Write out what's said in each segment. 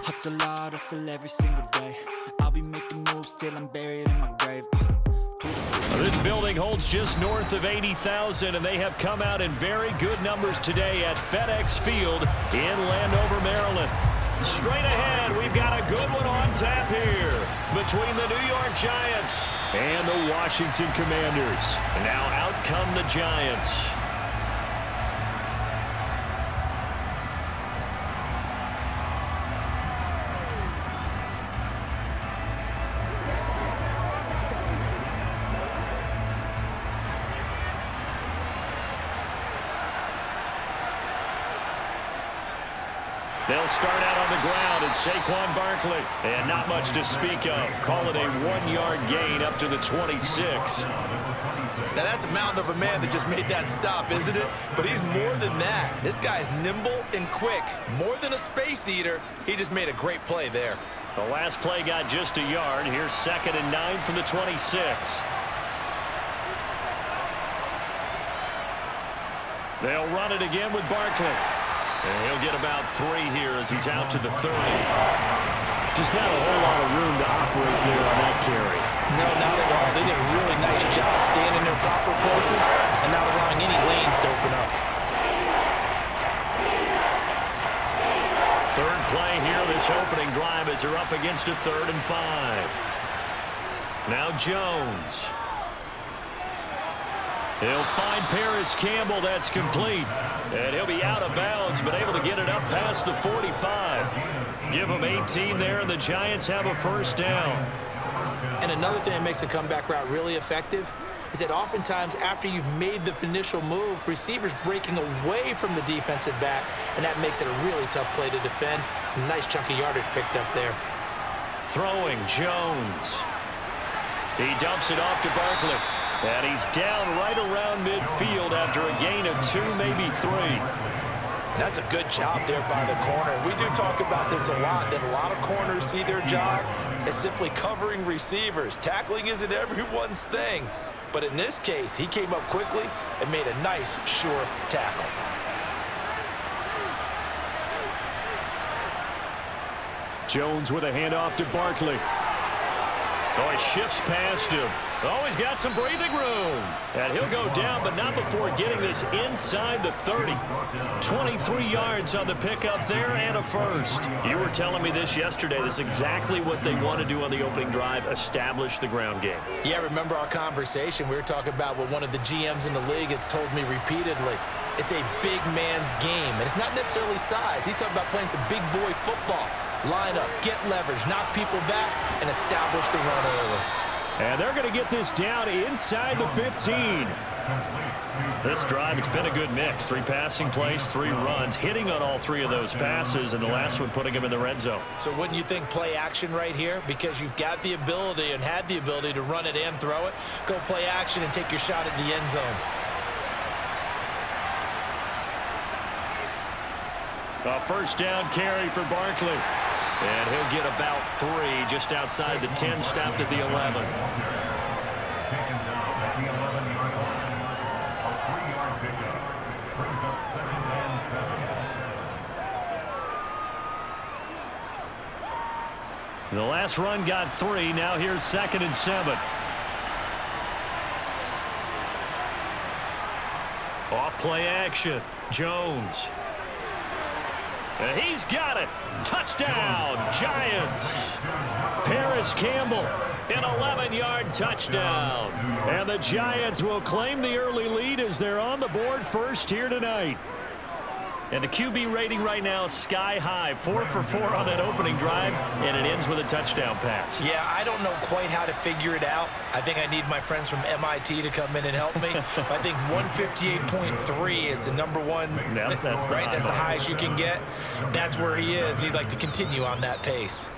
Hustle hard, hustle every single day. I'll be making moves till I'm buried in my grave. This building holds just north of 80,000, and they have come out in very good numbers today at FedEx Field in Landover, Maryland. Straight ahead, we've got a good one on tap here between the New York Giants and the Washington Commanders. And now out come the Giants. They'll start out on the ground, and Saquon Barkley. And not much to speak of. Call it a 1-yard gain up to the 26. Now that's a mountain of a man that just made that stop, isn't it? But he's more than that. This guy's nimble and quick. More than a space eater. He just made a great play there. The last play got just a yard. Here's 2nd and 9 from the 26. They'll run it again with Barkley. And he'll get about 3 here as he's out to the 30. Just not a whole lot of room to operate there on that carry. No, not at all. They did a really nice job staying in their proper places and not allowing any lanes to open up. Third play here, this opening drive as they're up against a 3rd and 5. Now Jones. He'll find Paris Campbell. That's complete. And he'll be out of bounds, but able to get it up past the 45. Give him 18 there, and the Giants have a first down. And another thing that makes a comeback route really effective is that oftentimes after you've made the initial move, receivers breaking away from the defensive back, and that makes it a really tough play to defend. A nice chunk of yardage picked up there. Throwing Jones. He dumps it off to Barkley. And he's down right around midfield after a gain of 2, maybe 3. That's a good job there by the corner. We do talk about this a lot, that a lot of corners see their job as simply covering receivers. Tackling isn't everyone's thing. But in this case, he came up quickly and made a nice, sure tackle. Jones with a handoff to Barkley. Oh, he shifts past him. Oh, he's got some breathing room. And he'll go down, but not before getting this inside the 30. 23 yards on the pickup there and a first. You were telling me this yesterday. This is exactly what they want to do on the opening drive, establish the ground game. Yeah, remember our conversation. We were talking about what one of the GMs in the league has told me repeatedly. It's a big man's game, and it's not necessarily size. He's talking about playing some big boy football. Line up, get leverage, knock people back, and establish the run early. And they're going to get this down inside the 15. This drive, it's been a good mix. 3 passing plays, 3 runs, hitting on all 3 of those passes, and the last one putting him in the red zone. So wouldn't you think play action right here? Because you've got the ability and had the ability to run it and throw it. Go play action and take your shot at the end zone. A first down carry for Barkley. And he'll get about 3 just outside the 10, stopped at the 11. The last run got 3. Now here's 2nd and 7. Off play action. Jones. And he's got it. Touchdown, Giants. Paris Campbell, an 11-yard touchdown. And the Giants will claim the early lead as they're on the board first here tonight. And the QB rating right now is sky high. 4 for 4 on that opening drive, and it ends with a touchdown pass. Yeah, I don't know quite how to figure it out. I think I need my friends from MIT to come in and help me. I think 158.3 is the number one. Yep, that's right. That's the highest you can get. That's where he is. He'd like to continue on that pace.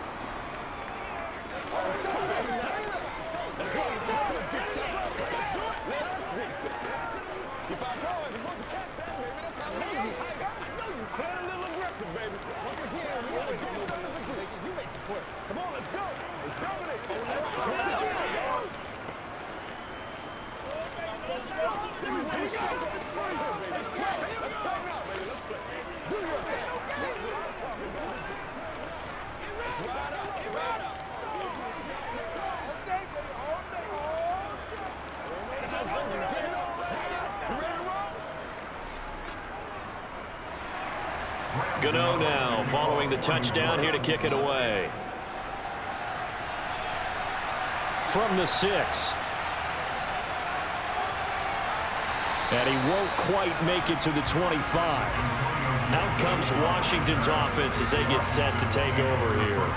Gano now following the touchdown here to kick it away. From the 6. And he won't quite make it to the 25. Out comes Washington's offense as they get set to take over here.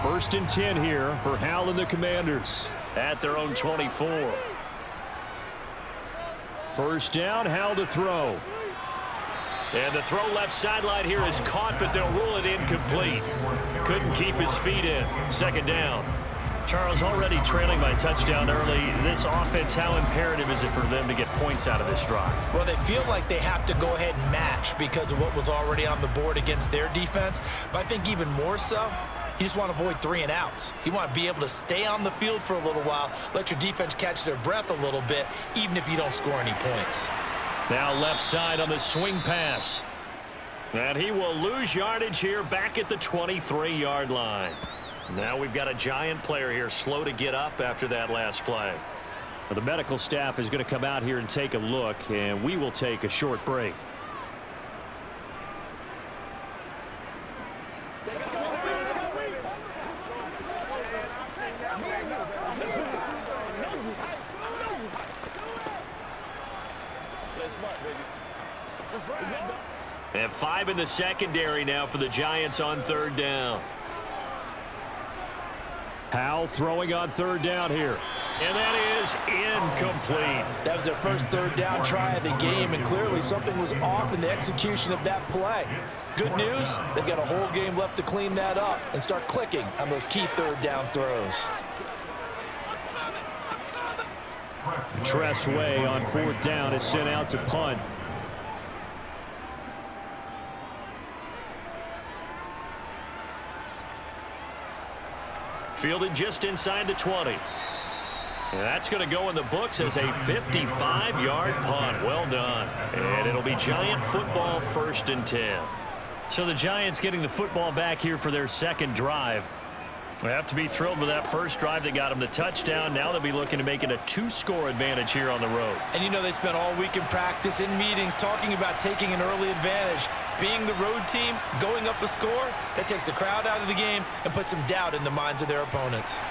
First and 10 here for Hal and the Commanders at their own 24. First down, Hal to throw. And the throw left sideline here is caught, but they'll rule it incomplete. Couldn't keep his feet in. Second down. Charles, already trailing by touchdown early. This offense, how imperative is it for them to get points out of this drive? Well, they feel like they have to go ahead and match because of what was already on the board against their defense. But I think even more so, you just want to avoid 3 and outs. You want to be able to stay on the field for a little while, let your defense catch their breath a little bit, even if you don't score any points. Now left side on the swing pass. And he will lose yardage here back at the 23-yard line. Now we've got a Giant player here slow to get up after that last play. Well, the medical staff is going to come out here and take a look, and we will take a short break. And 5 in the secondary now for the Giants on third down. Hal throwing on third down here. And that is incomplete. That was their first third down try of the game, and clearly something was off in the execution of that play. Good news, they've got a whole game left to clean that up and start clicking on those key third down throws. Tressway on fourth down is sent out to punt. Fielded just inside the 20. And that's going to go in the books as a 55-yard punt. Well done. And it'll be Giant football, 1st and 10. So the Giants getting the football back here for their second drive. They have to be thrilled with that first drive that got them the touchdown. Now they'll be looking to make it a 2-score advantage here on the road. And you know they spent all week in practice, in meetings, talking about taking an early advantage. Being the road team, going up a score, that takes the crowd out of the game and puts some doubt in the minds of their opponents.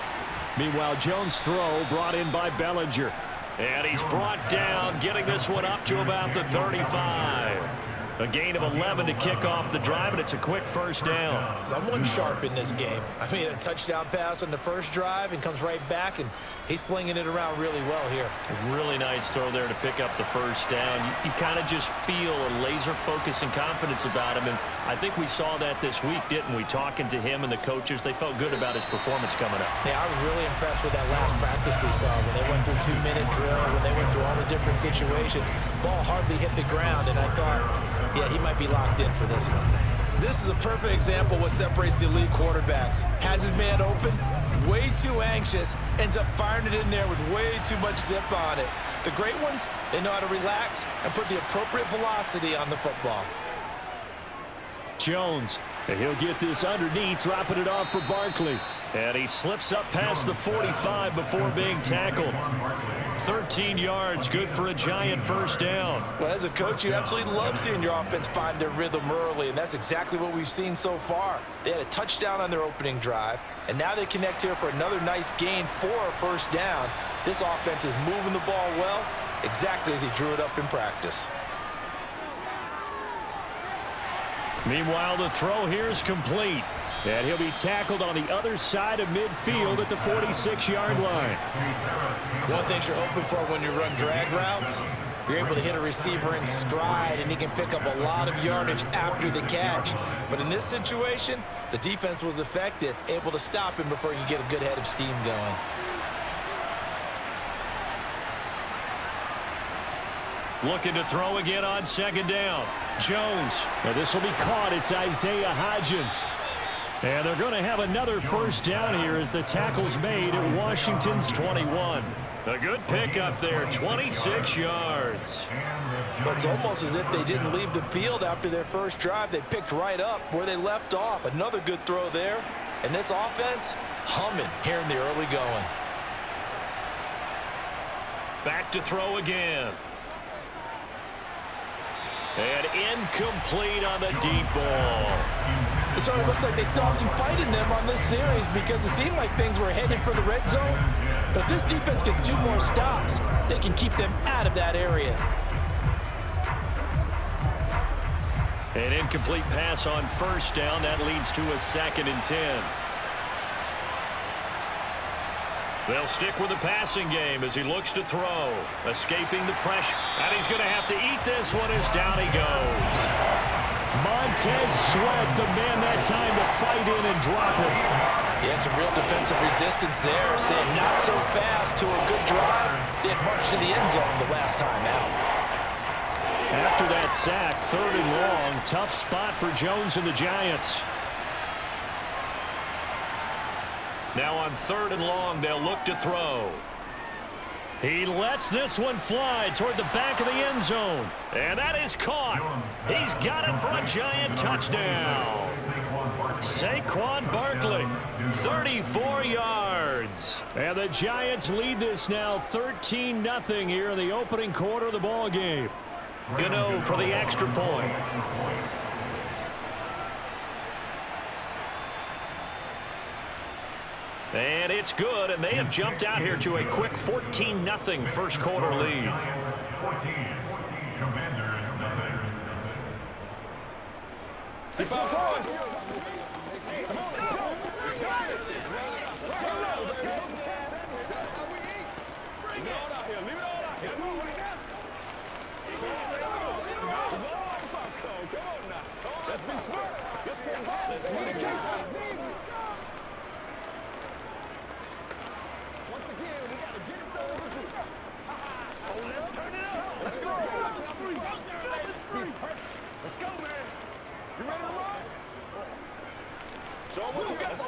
Meanwhile, Jones' throw brought in by Bellinger. And he's brought down, getting this one up to about the 35. A gain of 11 to kick off the drive, and it's a quick first down. Someone sharp in this game. I mean, a touchdown pass on the first drive and comes right back, and he's flinging it around really well here. A really nice throw there to pick up the first down. You kind of just feel a laser focus and confidence about him, and I think we saw that this week, didn't we? Talking to him and the coaches, they felt good about his performance coming up. Yeah, I was really impressed with that last practice we saw when they went through 2-minute drill, when they went through all the different situations. Ball hardly hit the ground, and I thought, yeah, he might be locked in for this one. This is a perfect example of what separates the elite quarterbacks. Has his man open, way too anxious, ends up firing it in there with way too much zip on it. The great ones, they know how to relax and put the appropriate velocity on the football. Jones, and he'll get this underneath, dropping it off for Barkley. And he slips up past the 45 before being tackled. 13 yards, good for a Giant first down. Well, as a coach, you absolutely love seeing your offense find their rhythm early, and that's exactly what we've seen so far. They had a touchdown on their opening drive, and now they connect here for another nice gain for a first down. This offense is moving the ball well, exactly as he drew it up in practice. Meanwhile, the throw here is complete. And he'll be tackled on the other side of midfield at the 46-yard line. One thing you're hoping for when you run drag routes, you're able to hit a receiver in stride, and he can pick up a lot of yardage after the catch. But in this situation, the defense was effective, able to stop him before he could get a good head of steam going. Looking to throw again on second down. Jones. Now this will be caught. It's Isaiah Hodgins. And they're going to have another first down here as the tackle's made at Washington's 21. A good pickup there, 26 yards. It's almost as if they didn't leave the field after their first drive. They picked right up where they left off. Another good throw there. And this offense, humming here in the early going. Back to throw again. And incomplete on the deep ball. It sort of looks like they still have some fight in them on this series because it seemed like things were headed for the red zone. But if this defense gets 2 more stops, they can keep them out of that area. An incomplete pass on first down. That leads to a 2nd and 10. They'll stick with the passing game as he looks to throw. Escaping the pressure. And he's going to have to eat this one as down he goes. Montez Sweat, the man that time to fight in and drop him. Yeah, some real defensive resistance there. Saying not so fast to a good drive. They had marched to the end zone the last time out. After that sack, 3rd and long. Tough spot for Jones and the Giants. Now on 3rd and long, they'll look to throw. He lets this one fly toward the back of the end zone. And that is caught. He's got it for a Giant touchdown. Saquon Barkley, 34 yards. And the Giants lead this now 13-0 here in the opening quarter of the ball game. Gano for the extra point. And it's good, and they have jumped out here to a quick 14-0 first quarter lead. Keep on boys. Let's be smart. Once again, we got to get it done as a group. Oh, let's turn it up. Let's go. Let's go, man. You ready to roll? Show them what you got. Let's go.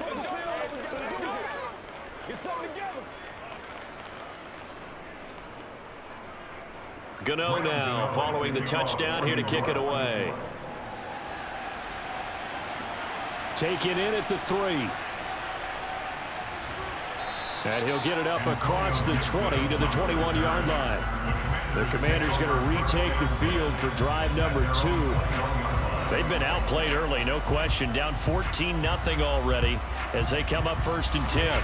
Get something together. Gano now following the touchdown here to kick it away. Taken in at the 3. And he'll get it up across the 20 to the 21-yard line. The Commanders going to retake the field for drive number 2. They've been outplayed early, no question. Down 14-0 already as they come up 1st and 10.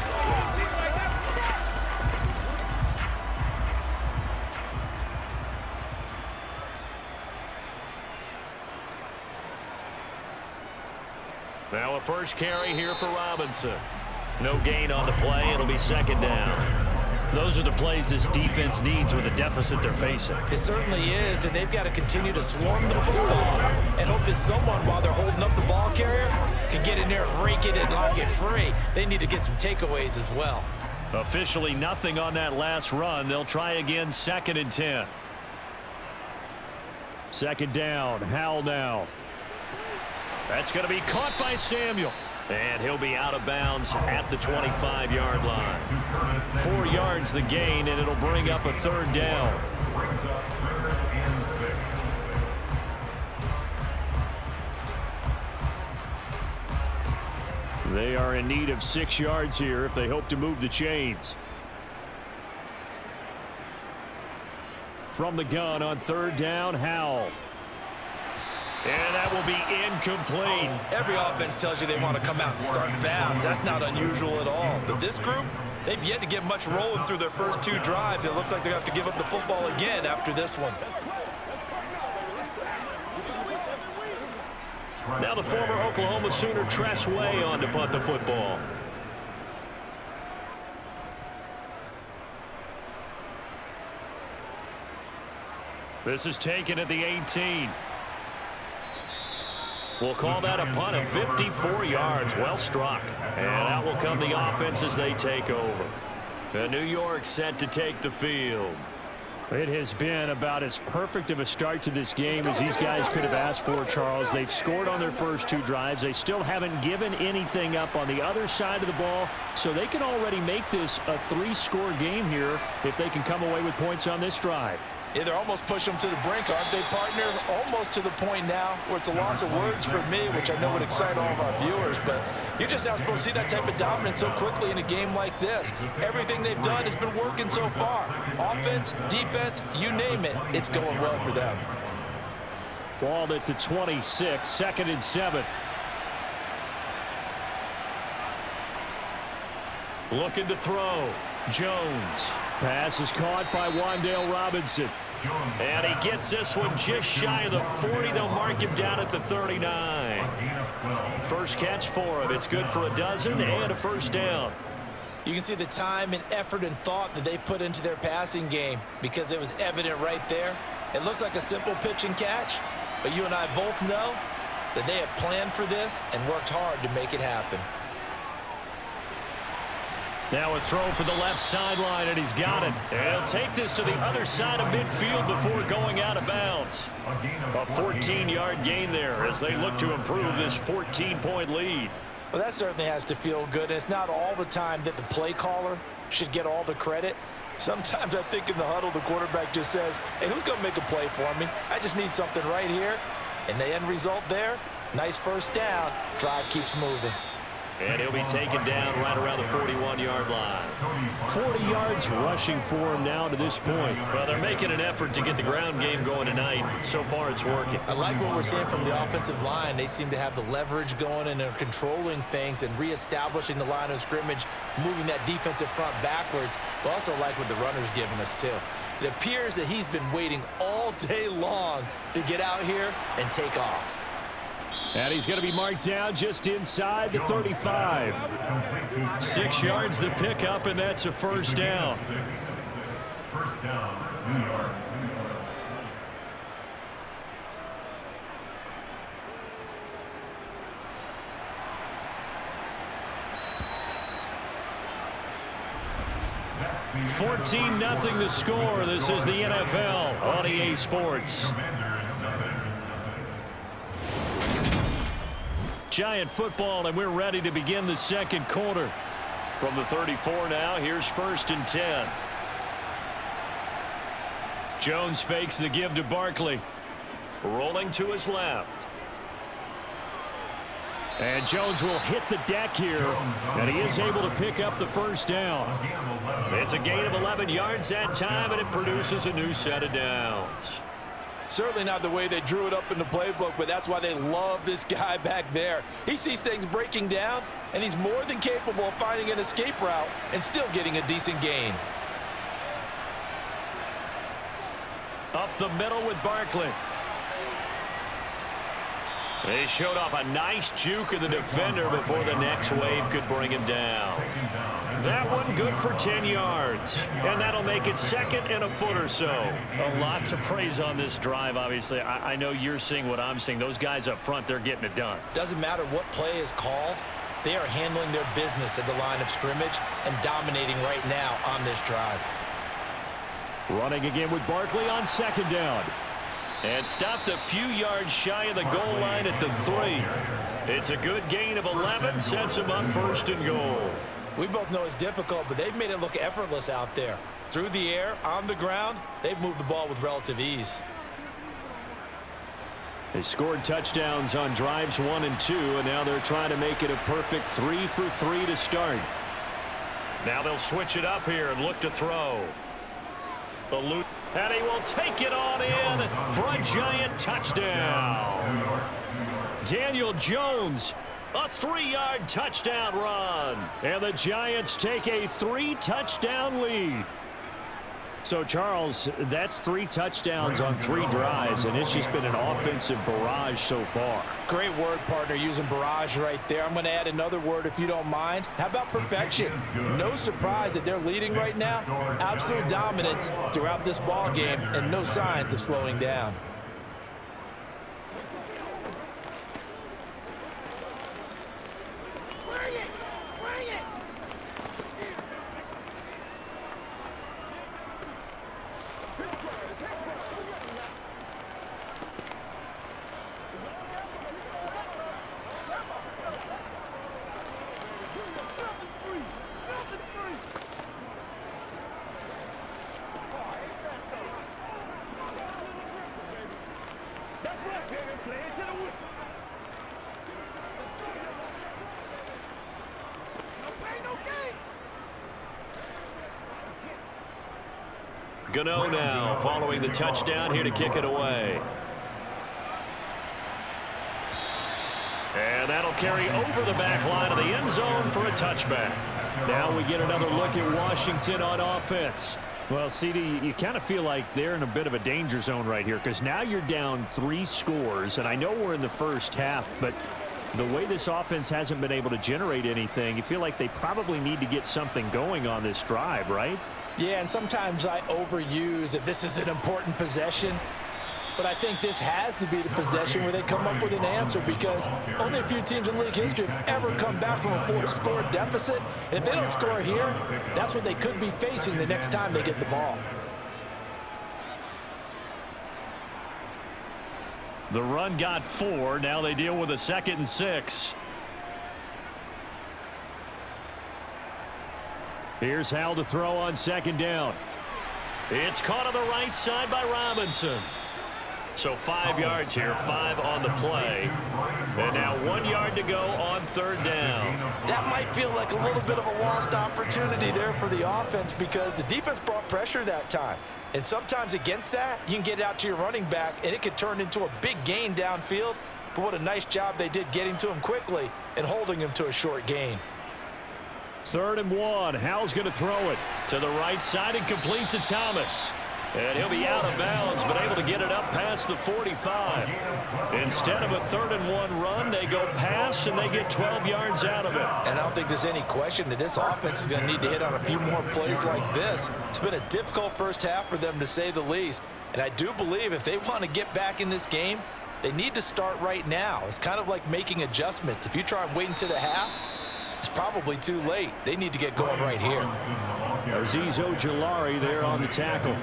Now a first carry here for Robinson. No gain on the play. It'll be 2nd down. Those are the plays this defense needs with the deficit they're facing. It certainly is, and they've got to continue to swarm the football and hope that someone, while they're holding up the ball carrier, can get in there and rake it and knock it free. They need to get some takeaways as well. Officially nothing on that last run. They'll try again 2nd and 10. 2nd down. Howell now. That's going to be caught by Samuel. And he'll be out of bounds at the 25-yard line. 4 yards the gain, and it'll bring up a 3rd down. They are in need of 6 yards here if they hope to move the chains. From the gun on 3rd down, Howell. And that will be incomplete. Every offense tells you they want to come out and start fast. That's not unusual at all. But this group, they've yet to get much rolling through their first 2 drives. It looks like they're going to have to give up the football again after this one. Now the former Oklahoma Sooner Tress Way on to punt the football. This is taken at the 18. We'll call that a punt of 54 yards. Well struck. And out will come the offense as they take over. New York set to take the field. It has been about as perfect of a start to this game as these guys could have asked for, Charles. They've scored on their first 2 drives. They still haven't given anything up on the other side of the ball, so they can already make this a 3-score game here if they can come away with points on this drive. Yeah, they're almost pushing them to the brink, aren't they, partner? Almost to the point now where it's a loss of words for me, which I know would excite all of our viewers, but you're just now supposed to see that type of dominance so quickly in a game like this. Everything they've done has been working so far. Offense, defense, you name it, it's going well for them. Balled at the 26, 2nd and 7. Looking to throw. Jones. Pass is caught by Wan'Dale Robinson. And he gets this one just shy of the 40. They'll mark him down at the 39. First catch for him. It's good for a dozen and a first down. You can see the time and effort and thought that they've put into their passing game because it was evident right there. It looks like a simple pitch and catch, but you and I both know that they have planned for this and worked hard to make it happen. Now a throw for the left sideline, and he's got it. And he'll take this to the other side of midfield before going out of bounds. A 14-yard gain there as they look to improve this 14-point lead. Well, that certainly has to feel good, and it's not all the time that the play caller should get all the credit. Sometimes I think in the huddle, the quarterback just says, hey, who's going to make a play for me? I just need something right here. And the end result there, nice first down. Drive keeps moving. And he'll be taken down right around the 41-yard line. 40 yards rushing for him now to this point. Well, they're making an effort to get the ground game going tonight. So far, it's working. I like what we're seeing from the offensive line. They seem to have the leverage going, and they're controlling things and reestablishing the line of scrimmage, moving that defensive front backwards, but also like what the runner's giving us, too. It appears that he's been waiting all day long to get out here and take off. And he's going to be marked down just inside the 35. 6 yards the pickup, and that's a first down. First down, New York. That's 14-0 the score. This is the NFL on EA Sports. Giant football, and we're ready to begin the second quarter. From the 34 now, here's 1st and 10. Jones fakes the give to Barkley. Rolling to his left. And Jones will hit the deck here, and he is able to pick up the first down. It's a gain of 11 yards that time, and it produces a new set of downs. Certainly not the way they drew it up in the playbook, but that's why they love this guy back there. He sees things breaking down, and he's more than capable of finding an escape route and still getting a decent gain. Up the middle with Barkley. They showed off a nice juke of the defender before the next wave could bring him down. That one good for 10 yards. And that'll make it 2nd and a foot or so. A lot to praise on this drive, obviously. I know you're seeing what I'm seeing. Those guys up front, they're getting it done. Doesn't matter what play is called. They are handling their business at the line of scrimmage and dominating right now on this drive. Running again with Barkley on 2nd down. And stopped a few yards shy of the goal line at the 3. It's a good gain of 11, sets him up 1st and goal. We both know it's difficult, but they've made it look effortless out there. Through the air, on the ground, they've moved the ball with relative ease. They scored touchdowns on drives 1 and 2, and now they're trying to make it a perfect 3 for 3 to start. Now they'll switch it up here and look to throw. And he will take it on in for a giant touchdown. Daniel Jones, a 3-yard touchdown run. And the Giants take a 3-touchdown lead. So, Charles, that's 3 touchdowns on 3 drives, and it's just been an offensive barrage so far. Great word, partner, using barrage right there. I'm going to add another word if you don't mind. How about perfection? No surprise that they're leading right now. Absolute dominance throughout this ball game and no signs of slowing down. Play it to the whistle. No pain, no gain. Gano now following the touchdown here to kick it away. And that'll carry over the back line of the end zone for a touchback. Now we get another look at Washington on offense. Well, CD, you kind of feel like they're in a bit of a danger zone right here because now you're down 3 scores, and I know we're in the first half, but the way this offense hasn't been able to generate anything, you feel like they probably need to get something going on this drive, right? Yeah, and sometimes I overuse that this is an important possession, but I think this has to be the possession where they come up with an answer because only a few teams in league history have ever come back from a 4-score deficit. And if they don't score here, that's what they could be facing the next time they get the ball. The run got 4. Now they deal with a 2nd and 6. Here's Hal to throw on 2nd down. It's caught on the right side by Robinson. So 5 yards here, 5 on the play. And now 1 yard to go on 3rd down. That might feel like a little bit of a lost opportunity there for the offense because the defense brought pressure that time. And sometimes against that, you can get out to your running back, and it could turn into a big gain downfield. But what a nice job they did getting to him quickly and holding him to a short gain. 3rd and 1. Hal's going to throw it to the right side and complete to Thomas. And he'll be out of bounds, but able to get it up past the 45. Instead of a 3rd and 1 run, they go pass, and they get 12 yards out of it. And I don't think there's any question that this offense is going to need to hit on a few more plays like this. It's been a difficult first half for them, to say the least. And I do believe if they want to get back in this game, they need to start right now. It's kind of like making adjustments. If you try and wait until the half, it's probably too late. They need to get going right here. Azeez Ojulari there on the tackle.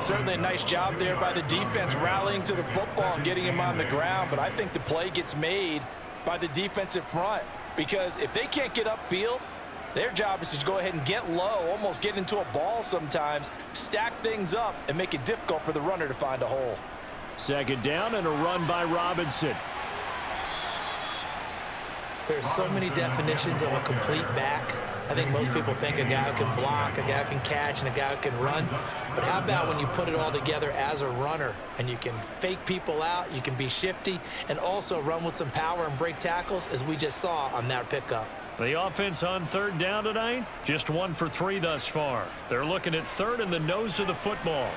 Certainly a nice job there by the defense rallying to the football and getting him on the ground, but I think the play gets made by the defensive front because if they can't get upfield, their job is to go ahead and get low, almost get into a ball sometimes, stack things up, and make it difficult for the runner to find a hole. 2nd down and a run by Robinson. There's so many definitions of a complete back. I think most people think a guy who can block, a guy who can catch, and a guy who can run. But how about when you put it all together as a runner and you can fake people out, you can be shifty, and also run with some power and break tackles, as we just saw on that pickup. The offense on 3rd down tonight, just 1 for 3 thus far. They're looking at 3rd in the nose of the football.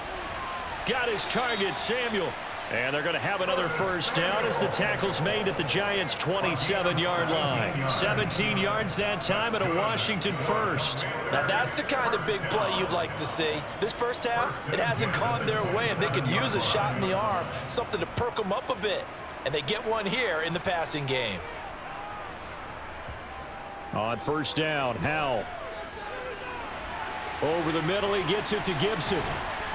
Got his target, Samuel. And they're going to have another 1st down as the tackle's made at the Giants' 27-yard line. 17 yards that time and a Washington 1st. Now that's the kind of big play you'd like to see. This first half, it hasn't gone their way, and they could use a shot in the arm, something to perk them up a bit. And they get one here in the passing game. On 1st down, Howell. Over the middle, he gets it to Gibson.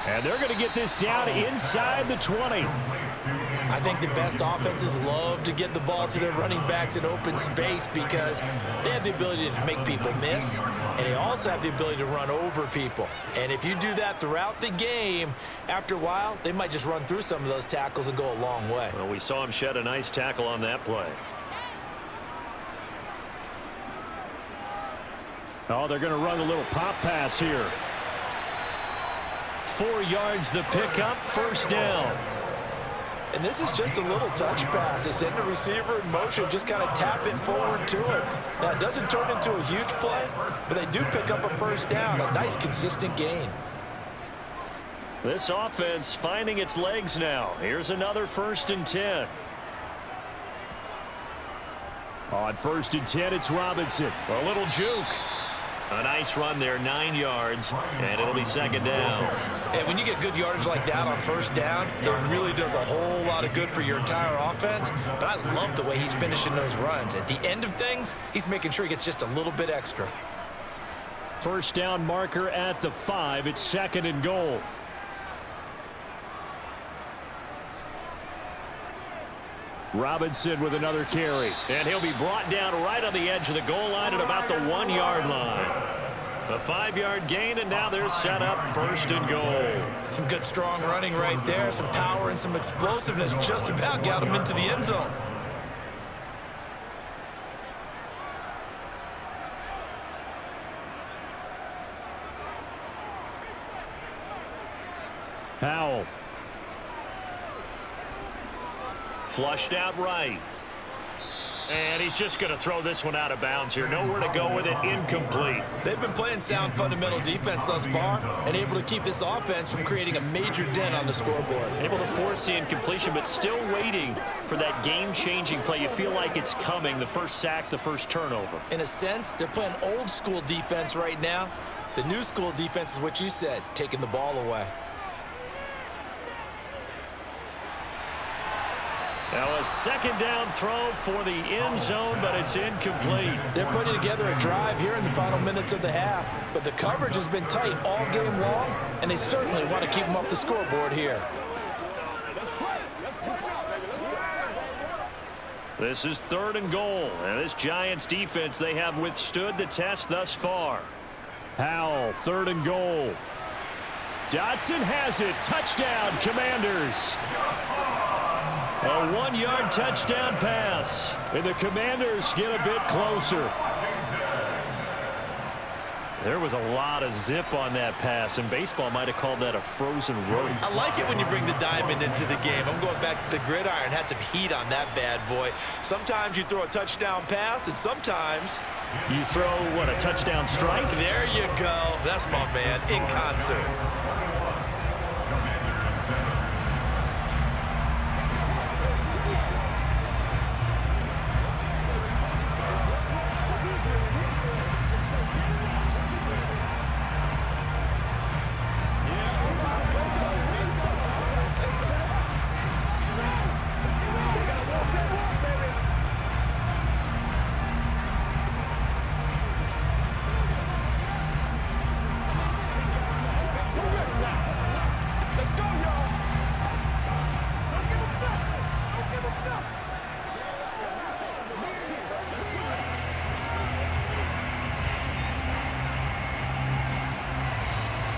And they're going to get this down inside the 20. I think the best offenses love to get the ball to their running backs in open space because they have the ability to make people miss, and they also have the ability to run over people. And if you do that throughout the game, after a while, they might just run through some of those tackles and go a long way. Well, we saw him shed a nice tackle on that play. Oh, they're going to run a little pop pass here. 4 yards the pickup, 1st down. And this is just a little touch pass. They send the receiver in motion, just kind of tap it forward to him. Now, it doesn't turn into a huge play, but they do pick up a 1st down, a nice consistent gain. This offense finding its legs now. Here's another 1st and 10. On 1st and 10, it's Robinson. A little juke. A nice run there, 9 yards, and it'll be 2nd down. And when you get good yardage like that on 1st down, it really does a whole lot of good for your entire offense. But I love the way he's finishing those runs. At the end of things, he's making sure he gets just a little bit extra. 1st down marker at the 5. It's 2nd and goal. Robinson with another carry. And he'll be brought down right on the edge of the goal line at about the 1 yard line. A 5-yard gain, and now they're set up 1st and goal. Some good, strong running right there. Some power and some explosiveness just about got him into the end zone. Powell. Flushed out right. And he's just going to throw this one out of bounds here. Nowhere to go with it. Incomplete. They've been playing sound fundamental defense thus far and able to keep this offense from creating a major dent on the scoreboard. Able to force the incompletion, but still waiting for that game-changing play. You feel like it's coming. The first sack, the first turnover. In a sense, they're playing old school defense right now. The new school defense is what you said, taking the ball away. Now a 2nd down throw for the end zone, but it's incomplete. They're putting together a drive here in the final minutes of the half, but the coverage has been tight all game long, and they certainly want to keep them off the scoreboard here. This is 3rd and goal, and this Giants defense, they have withstood the test thus far. Powell, 3rd and goal. Dotson has it. Touchdown, Commanders. A 1-yard touchdown pass, and the Commanders get a bit closer. There was a lot of zip on that pass, and baseball might have called that a frozen rope. I like it when you bring the diamond into the game. I'm going back to the gridiron. Had some heat on that bad boy. Sometimes you throw a touchdown pass, and sometimes you throw, what, a touchdown strike? There you go. That's my man, in concert.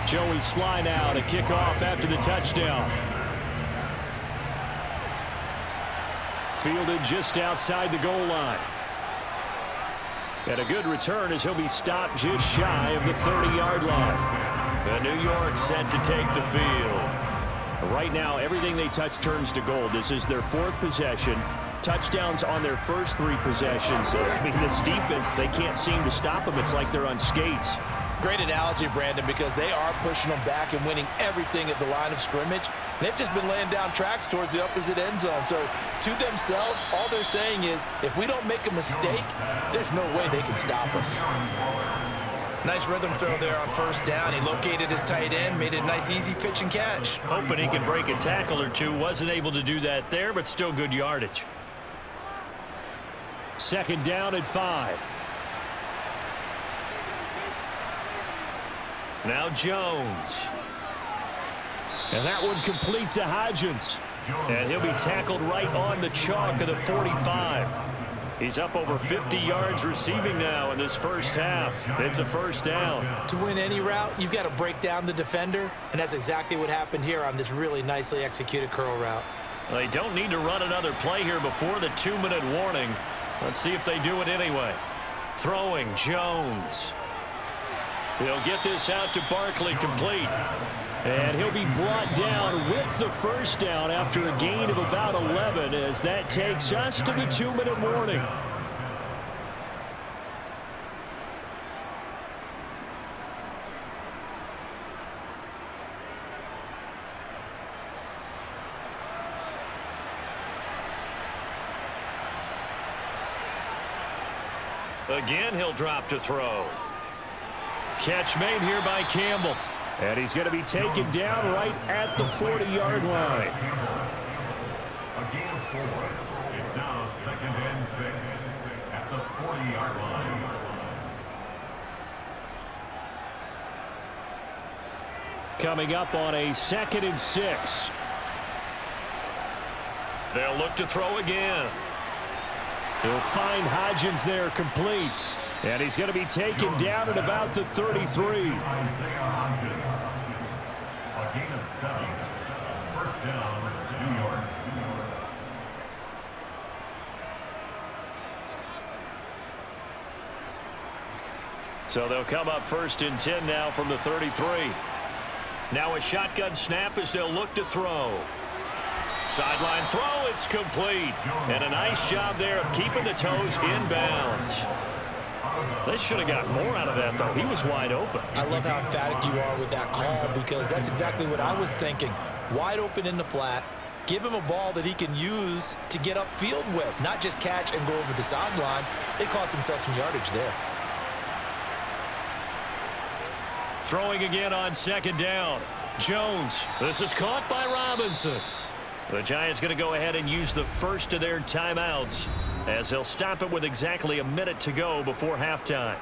Joey Sly now to kick off after the touchdown. Fielded just outside the goal line. And a good return as he'll be stopped just shy of the 30-yard line. And New York set to take the field. Right now, everything they touch turns to gold. This is their 4th possession. Touchdowns on their first 3 possessions. I mean, this defense, they can't seem to stop them. It's like they're on skates. Great analogy, Brandon, because they are pushing them back and winning everything at the line of scrimmage. They've just been laying down tracks towards the opposite end zone. So to themselves, all they're saying is, if we don't make a mistake, there's no way they can stop us. Nice rhythm throw there on 1st down. He located his tight end, made it a nice easy pitch and catch. Hoping he could break a tackle or two. Wasn't able to do that there, but still good yardage. 2nd down at 5. Now Jones. And that one complete to Hodgins. And he'll be tackled right on the chalk of the 45. He's up over 50 yards receiving now in this first half. It's a 1st down. To win any route, you've got to break down the defender, and that's exactly what happened here on this really nicely executed curl route. They don't need to run another play here before the 2-minute warning. Let's see if they do it anyway. Throwing, Jones. He'll get this out to Barkley, complete. And he'll be brought down with the 1st down after a gain of about 11 as that takes us to the 2-minute warning. Again, he'll drop to throw. Catch made here by Campbell. And he's going to be taken down right at the 40-yard line. A gain of 4. It's now 2nd and 6 at the 40-yard line. Coming up on a 2nd and 6. They'll look to throw again. He'll find Hodgins there, complete. And he's going to be taken down at about the 33. A gain of 7. First down, New York. So they'll come up 1st and 10 now from the 33. Now a shotgun snap as they'll look to throw. Sideline throw, it's complete. And a nice job there of keeping the toes in bounds. They should have got more out of that, though. He was wide open. I love how emphatic you are with that call because that's exactly what I was thinking. Wide open in the flat. Give him a ball that he can use to get upfield with, not just catch and go over the sideline. They cost themselves some yardage there. Throwing again on 2nd down. Jones. This is caught by Robinson. The Giants going to go ahead and use the first of their timeouts as they'll stop it with exactly a minute to go before halftime.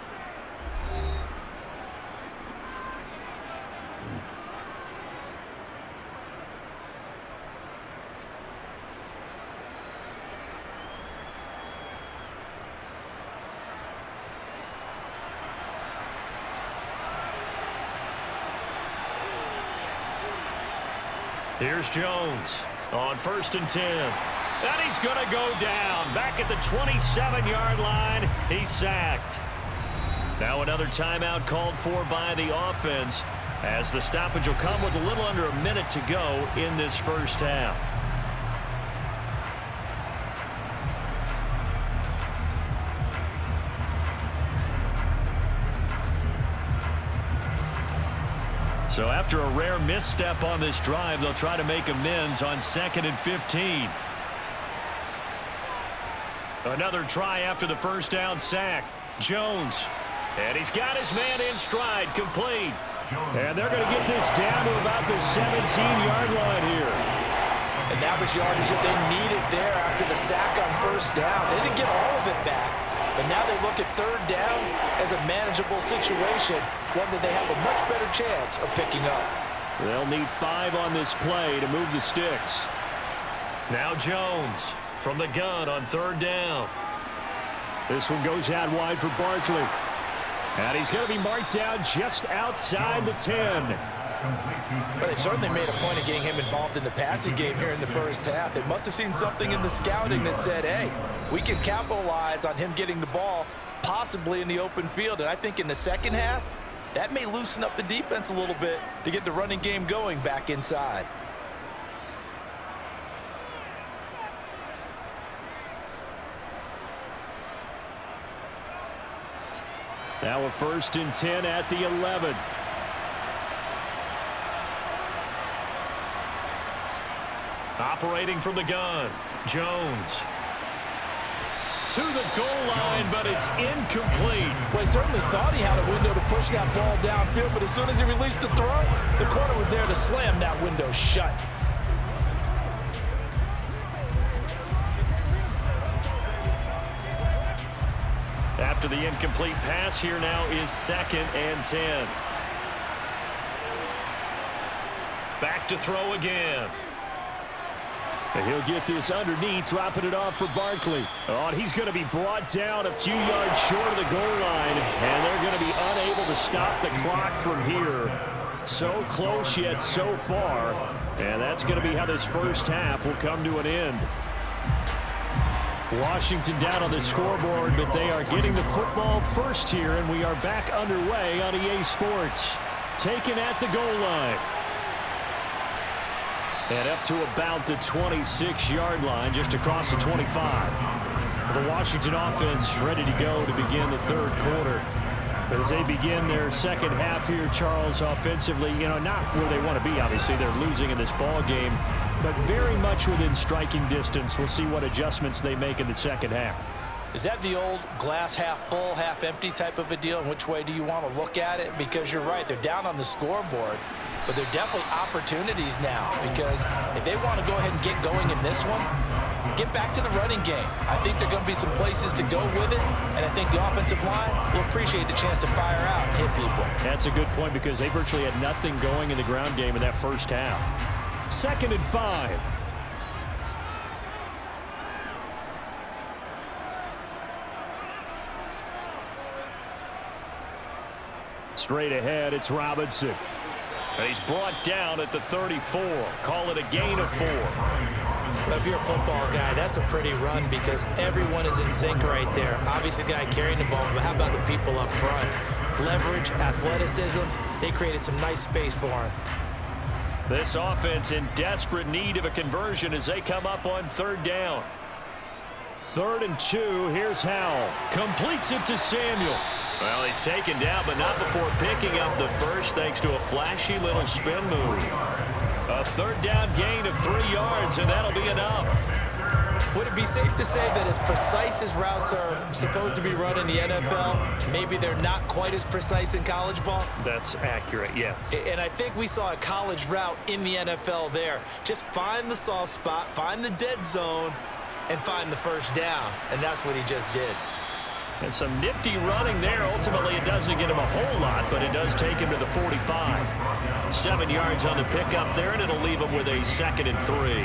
Here's Jones on 1st and 10. And he's going to go down. Back at the 27-yard line. He's sacked. Now another timeout called for by the offense as the stoppage will come with a little under a minute to go in this first half. So after a rare misstep on this drive, they'll try to make amends on 2nd and 15. Another try after the first down sack. Jones. And he's got his man in stride, complete. And they're going to get this down to about the 17-yard line here. And that was yardage that they needed there after the sack on 1st down. They didn't get all of it back. But now they look at 3rd down as a manageable situation, one that they have a much better chance of picking up. They'll need 5 on this play to move the sticks. Now Jones from the gun on 3rd down. This one goes out wide for Barkley. And he's going to be marked down just outside the 10. But they certainly made a point of getting him involved in the passing game here in the first half. They must have seen something in the scouting that said, hey, we can capitalize on him getting the ball possibly in the open field. And I think in the second half, that may loosen up the defense a little bit to get the running game going back inside. Now a 1st and 10 at the 11. Operating from the gun, Jones. To the goal line, but it's incomplete. Well, he certainly thought he had a window to push that ball downfield, but as soon as he released the throw, the corner was there to slam that window shut. After the incomplete pass, here now is 2nd and 10. Back to throw again. And he'll get this underneath, dropping it off for Barkley. Oh, and he's going to be brought down a few yards short of the goal line, and they're going to be unable to stop the clock from here. So close yet so far, and that's going to be how this first half will come to an end. Washington down on the scoreboard, but they are getting the football first here, and we are back underway on EA Sports. Taken at the goal line. And up to about the 26-yard line, just across the 25. The Washington offense ready to go to begin the 3rd quarter. As they begin their second half here, Charles, offensively, not where they want to be, obviously. They're losing in this ball game, but very much within striking distance. We'll see what adjustments they make in the second half. Is that the old glass half full, half empty type of a deal? And which way do you want to look at it? Because you're right, they're down on the scoreboard, but they're definitely opportunities now, because if they want to go ahead and get going in this one, get back to the running game. I think there are going to be some places to go with it, and I think the offensive line will appreciate the chance to fire out and hit people. That's a good point, because they virtually had nothing going in the ground game in that first half. 2nd and 5. Straight ahead, it's Robinson. And he's brought down at the 34. Call it a gain of 4. Well, if you're a football guy, that's a pretty run because everyone is in sync right there. Obviously, the guy carrying the ball, but how about the people up front? Leverage, athleticism, they created some nice space for him. This offense in desperate need of a conversion as they come up on 3rd down. 3rd and 2, here's Howell. Completes it to Samuel. Well, he's taken down, but not before picking up the first thanks to a flashy little spin move. A 3rd down gain of 3 yards, and that'll be enough. Would it be safe to say that as precise as routes are supposed to be run in the NFL, maybe they're not quite as precise in college ball? That's accurate, yeah. And I think we saw a college route in the NFL there. Just find the soft spot, find the dead zone, and find the first down. And that's what he just did. And some nifty running there. Ultimately, it doesn't get him a whole lot, but it does take him to the 45. 7 yards on the pickup there, and it'll leave him with a 2nd and 3.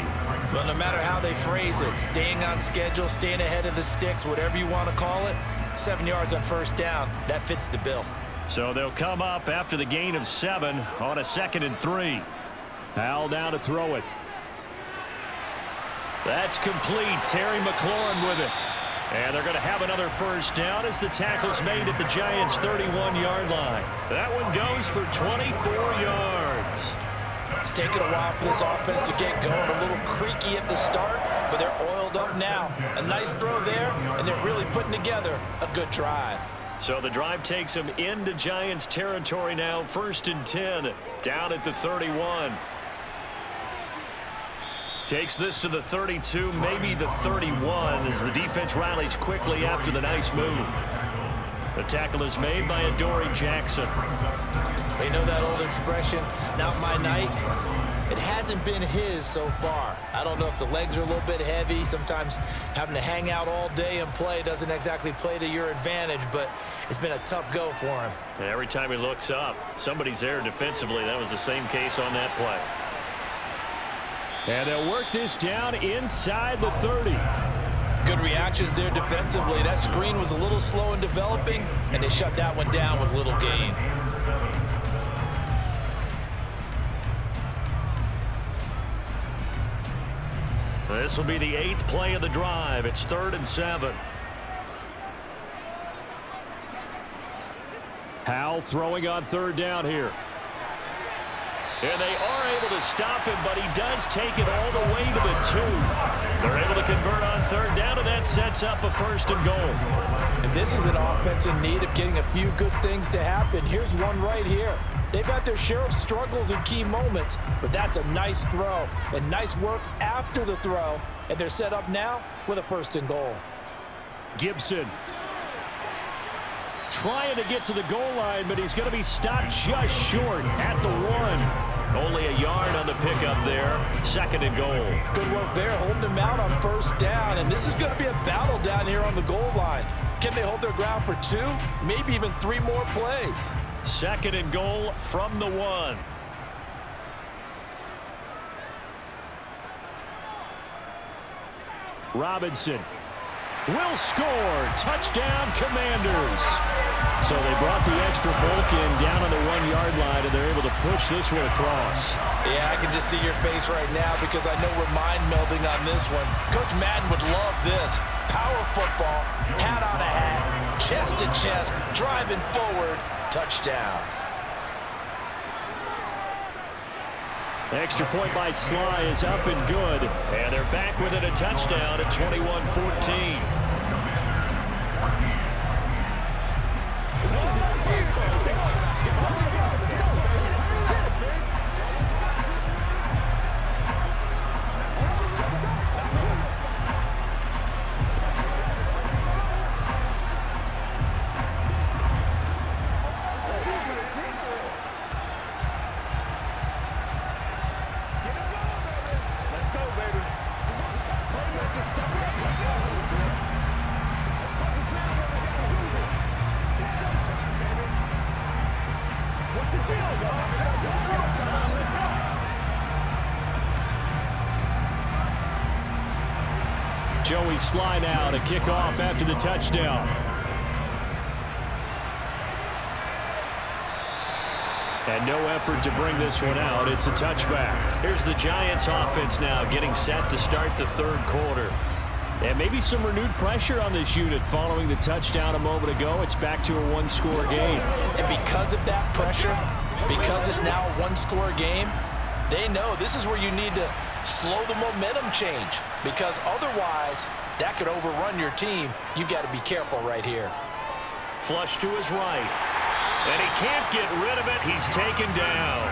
Well, no matter how they phrase it, staying on schedule, staying ahead of the sticks, whatever you want to call it, 7 yards on 1st down, that fits the bill. So they'll come up after the gain of 7 on a 2nd and 3. Howell down to throw it. That's complete. Terry McLaurin with it. And they're going to have another first down as the tackle's made at the Giants' 31-yard line. That one goes for 24 yards. It's taken a while for this offense to get going. A little creaky at the start, but they're oiled up now. A nice throw there, and they're really putting together a good drive. So the drive takes them into Giants territory now. 1st and 10, down at the 31. Takes this to the 32, maybe the 31, as the defense rallies quickly after the nice move. The tackle is made by Adoree Jackson. You know that old expression, it's not my night? It hasn't been his so far. I don't know if the legs are a little bit heavy. Sometimes having to hang out all day and play doesn't exactly play to your advantage, but it's been a tough go for him. And every time he looks up, somebody's there defensively. That was the same case on that play. And they'll work this down inside the 30. Good reactions there defensively. That screen was a little slow in developing, and they shut that one down with little gain. This will be the 8th play of the drive. It's 3rd and 7. Howell throwing on 3rd down here. And they are able to stop him, but he does take it all the way to the 2. They're able to convert on 3rd down, and that sets up a 1st and goal. And this is an offense in need of getting a few good things to happen. Here's one right here. They've had their share of struggles in key moments, but that's a nice throw and nice work after the throw, and they're set up now with a 1st and goal. Gibson trying to get to the goal line, but he's going to be stopped just short at the 1. Only a yard on the pickup there. 2nd and goal. Good work there, holding them out on 1st down, and this is going to be a battle down here on the goal line. Can they hold their ground for 2, maybe even 3 more plays? 2nd and goal from the 1. Robinson will score. Touchdown, Commanders. So they brought the extra bulk in down on the 1-yard line, and they're able to push this one across. Yeah, I can just see your face right now because I know we're mind melding on this one. Coach Madden would love this. Power football, hat on a hat, chest to chest, driving forward, touchdown. Extra point by Sly is up and good. And they're back within a touchdown at 21-14. Joey Sly now to kick off after the touchdown. And no effort to bring this one out. It's a touchback. Here's the Giants offense now getting set to start the third quarter. And maybe some renewed pressure on this unit following the touchdown a moment ago. It's back to a one-score game. And because of that pressure, because it's now a one-score game, they know this is where you need to slow the momentum change, because otherwise that could overrun your team. You've got to be careful right here. Flush to his right. And he can't get rid of it. He's taken down.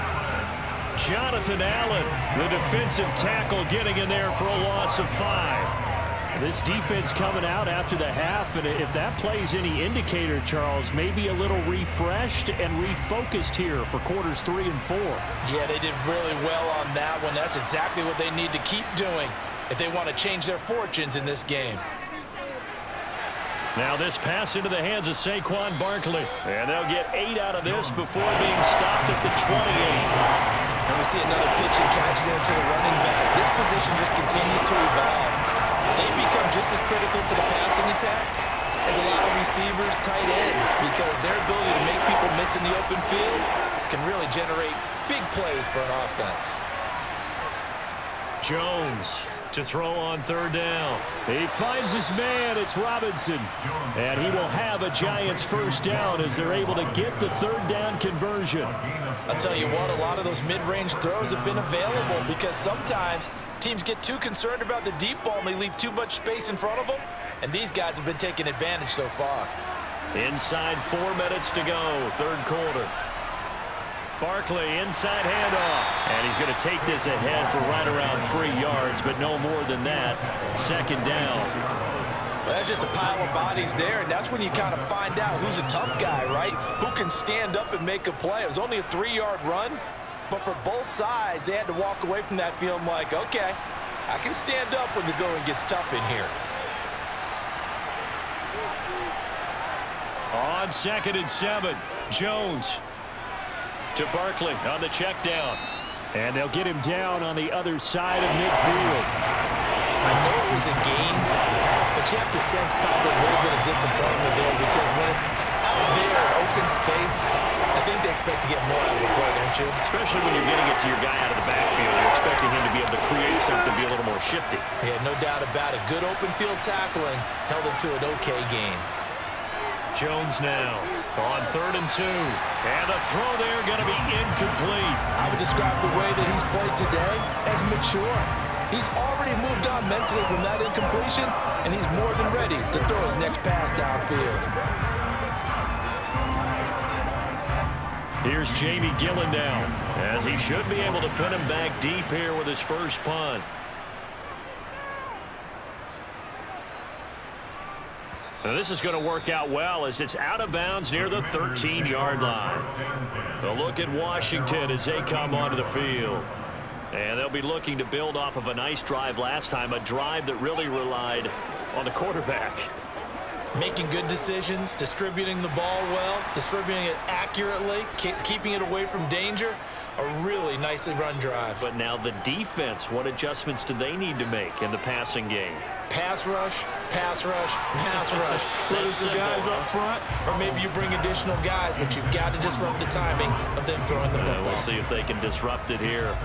Jonathan Allen, the defensive tackle, getting in there for a loss of 5. This defense coming out after the half, and if that plays any indicator, Charles, maybe a little refreshed and refocused here for quarters 3 and 4. Yeah, they did really well on that one. That's exactly what they need to keep doing if they want to change their fortunes in this game. Now this pass into the hands of Saquon Barkley. And they'll get 8 out of this before being stopped at the 28. And we see another pitch and catch there to the running back. This position just continues to evolve. They become just as critical to the passing attack as a lot of receivers, tight ends, because their ability to make people miss in the open field can really generate big plays for an offense. Jones to throw on third down. He finds his man. It's Robinson. And he will have a Giants first down as they're able to get the third down conversion. I'll tell you what, a lot of those mid-range throws have been available because sometimes teams get too concerned about the deep ball and they leave too much space in front of them. And these guys have been taking advantage so far. Inside 4 minutes to go, third quarter. Barkley, inside handoff. And he's going to take this ahead for right around 3 yards, but no more than that. Second down. Well, that's just a pile of bodies there, and that's when you kind of find out who's a tough guy, right? Who can stand up and make a play. It was only a 3-yard run, but for both sides, they had to walk away from that feeling like, okay, I can stand up when the going gets tough in here. On 2nd and 7, Jones to Barkley on the check down. And they'll get him down on the other side of midfield. I know it was a game, but you have to sense probably a little bit of disappointment there because when it's out there in open space, I think they expect to get more out of the play, don't you? Especially when you're getting it to your guy out of the backfield. You're expecting him to be able to create something, be a little more shifty. Yeah, no doubt about it. Good open field tackling held it to an okay game. Jones now on 3rd and 2. And the throw there going to be incomplete. I would describe the way that he's played today as mature. He's already moved on mentally from that incompletion, and he's more than ready to throw his next pass downfield. Here's Jamie Gillen now, as he should be able to pin him back deep here with his first punt. Now this is going to work out well as it's out of bounds near the 13-yard line. A look at Washington as they come onto the field. And they'll be looking to build off of a nice drive last time, a drive that really relied on the quarterback. Making good decisions, distributing the ball well, distributing it accurately, keeping it away from danger. A really nicely run drive. But now the defense, what adjustments do they need to make in the passing game? Pass rush, pass rush, pass rush. Whether it's the guys up front or maybe you bring additional guys, but you've got to disrupt the timing of them throwing the football. We'll see if they can disrupt it here.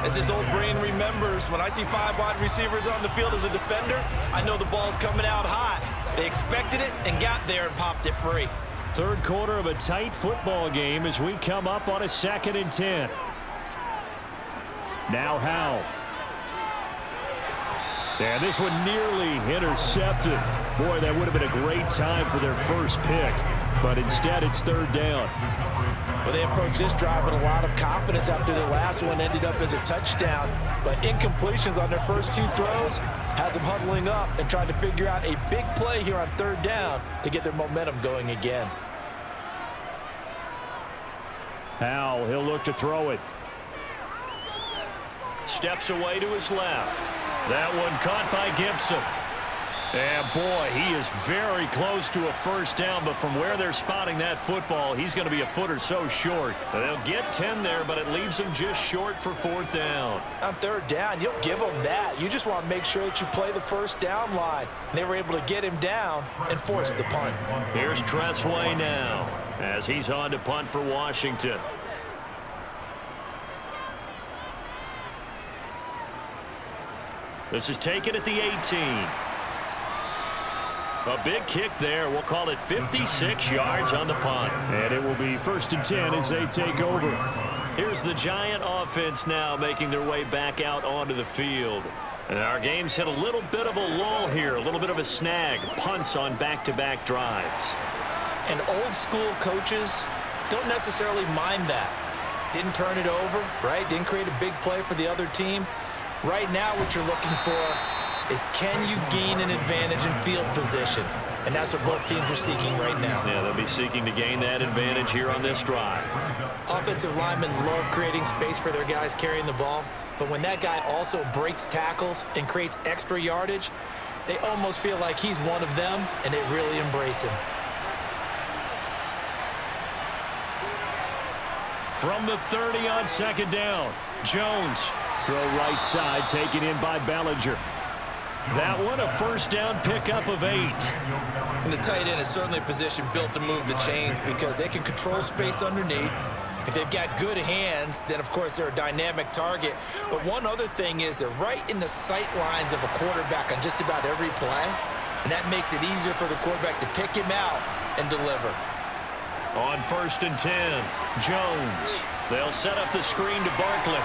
As this old brain remembers, when I see 5 wide receivers on the field as a defender, I know the ball's coming out hot. They expected it and got there and popped it free. Third quarter of a tight football game as we come up on a 2nd and 10. Now Howell. And this one nearly intercepted. Boy, that would have been a great time for their first pick. But instead, it's 3rd down. Well, they approached this drive with a lot of confidence after their last one ended up as a touchdown. But incompletions on their first 2 throws has them huddling up and trying to figure out a big play here on 3rd down to get their momentum going again. Howell, he'll look to throw it. Steps away to his left. That one caught by Gibson. And boy, he is very close to a first down, but from where they're spotting that football, he's going to be a foot or so short. They'll get 10 there, but it leaves him just short for 4th down. On 3rd down, you'll give them that. You just want to make sure that you play the first down line. And they were able to get him down and force the punt. Here's Tressway now as he's on to punt for Washington. This is taken at the 18. A big kick there. We'll call it 56 yards on the punt. And it will be 1st and 10 as they take over. Here's the Giant offense now making their way back out onto the field. And our game's hit a little bit of a lull here, a little bit of a snag. Punts on back-to-back drives. And old school coaches don't necessarily mind that. Didn't turn it over, right? Didn't create a big play for the other team. Right now what you're looking for is, can you gain an advantage in field position? And that's what both teams are seeking right now. Yeah, they'll be seeking to gain that advantage here on this drive. Offensive linemen love creating space for their guys carrying the ball, but when that guy also breaks tackles and creates extra yardage, they almost feel like he's one of them, and they really embrace him. From the 30 on 2nd down, Jones. Throw right side, taken in by Bellinger. That one, a 1st down pickup of 8. And the tight end is certainly a position built to move the chains because they can control space underneath. If they've got good hands, then of course they're a dynamic target. But one other thing is they're right in the sight lines of a quarterback on just about every play. And that makes it easier for the quarterback to pick him out and deliver. On 1st and 10, Jones. They'll set up the screen to Barkley.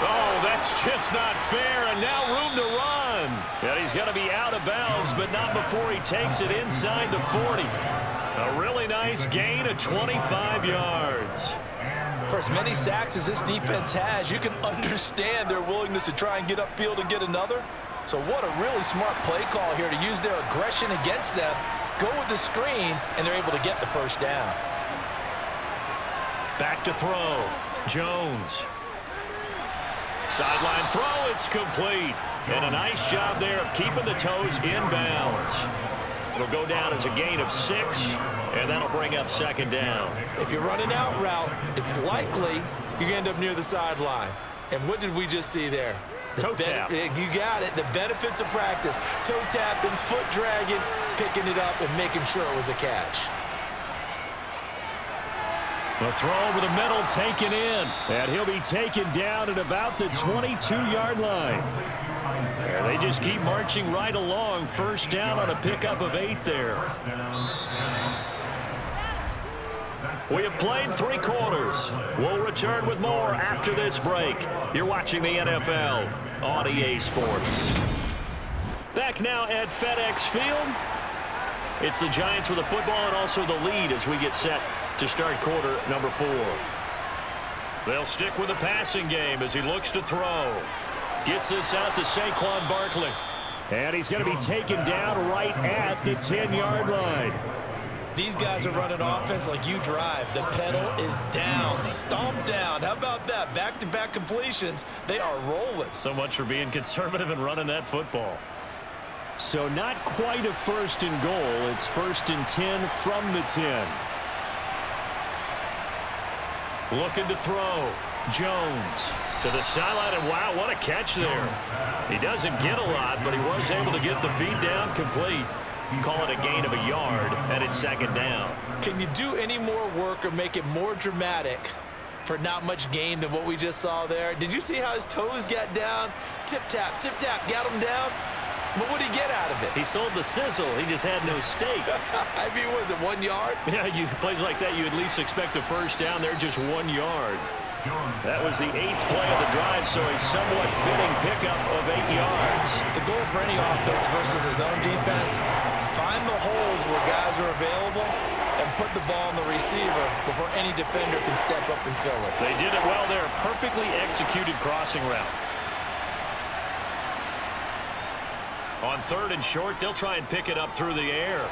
Oh, that's just not fair, and now room to run. And he's going to be out of bounds, but not before he takes it inside the 40. A really nice gain of 25 yards. For as many sacks as this defense has, you can understand their willingness to try and get upfield and get another. So what a really smart play call here to use their aggression against them, go with the screen, and they're able to get the 1st down. Back to throw. Jones. Sideline throw, it's complete. And a nice job there of keeping the toes inbounds. It'll go down as a gain of 6, and that'll bring up 2nd down. If you're running out route, it's likely you're going to end up near the sideline. And what did we just see there? Toe tap. You got it. The benefits of practice. Toe tapping, foot dragging, picking it up, and making sure it was a catch. The throw over the middle taken in. And he'll be taken down at about the 22-yard line. And they just keep marching right along. 1st down on a pickup of 8 there. We have played 3 quarters. We'll return with more after this break. You're watching the NFL on EA Sports. Back now at FedEx Field. It's the Giants with the football and also the lead as we get set to start quarter number 4. They'll stick with the passing game as he looks to throw. Gets this out to Saquon Barkley. And he's going to be taken down right at the 10-yard line. These guys are running offense like you drive. The pedal is down, stomped down. How about that? Back-to-back completions. They are rolling. So much for being conservative and running that football. So not quite a 1st and goal. It's 1st and 10 from the 10. Looking to throw. Jones to the sideline, and wow, what a catch there. He doesn't get a lot, but he was able to get the feed down complete. Call it a gain of a yard, and it's 2nd down. Can you do any more work or make it more dramatic for not much gain than what we just saw there? Did you see how his toes got down? Tip-tap, got him down. But what did he get out of it? He sold the sizzle. He just had no steak. I mean, was it 1 yard? Yeah, plays like that, you at least expect a 1st down. They're just 1 yard. That was the 8th play of the drive, so a somewhat fitting pickup of 8 yards. The goal for any offense versus his own defense, find the holes where guys are available and put the ball on the receiver before any defender can step up and fill it. They did it well there. Perfectly executed crossing route. On 3rd and short, they'll try and pick it up through the air.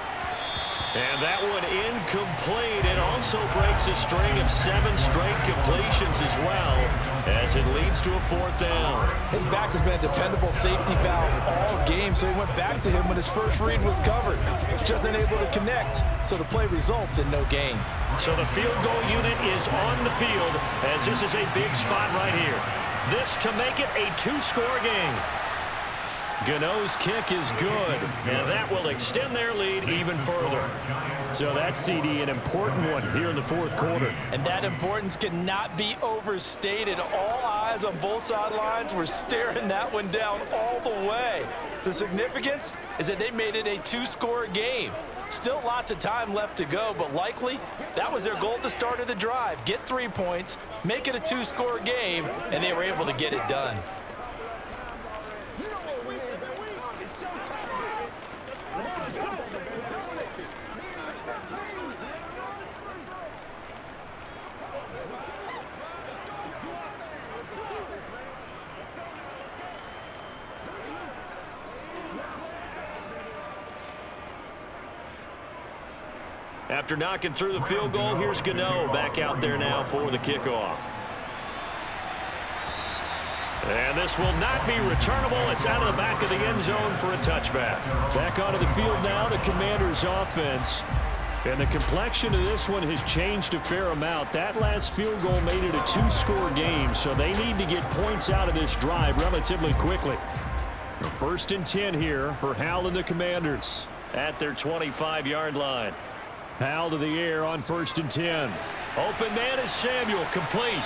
And that one incomplete. It also breaks a string of 7 straight completions as well as it leads to a 4th down. His back has been a dependable safety valve all game, so he went back to him when his first read was covered. Just unable to connect, so the play results in no gain. So the field goal unit is on the field as this is a big spot right here. This to make it a 2-score game. Gano's kick is good, and that will extend their lead even further. So that's, CD, an important one here in the fourth quarter. And that importance cannot be overstated. All eyes on both sidelines were staring that one down all the way. The significance is that they made it a two-score game. Still lots of time left to go, but likely that was their goal at the start of the drive. Get 3 points, make it a two-score game, and they were able to get it done. After knocking through the field goal, here's Gano back out there now for the kickoff. And this will not be returnable. It's out of the back of the end zone for a touchback. Back onto the field now, the Commanders' offense. And the complexion of this one has changed a fair amount. That last field goal made it a two-score game, so they need to get points out of this drive relatively quickly. The 1st and 10 here for Howell and the Commanders At their 25-yard line. Howell to the air on 1st and 10. Open man is Samuel, complete.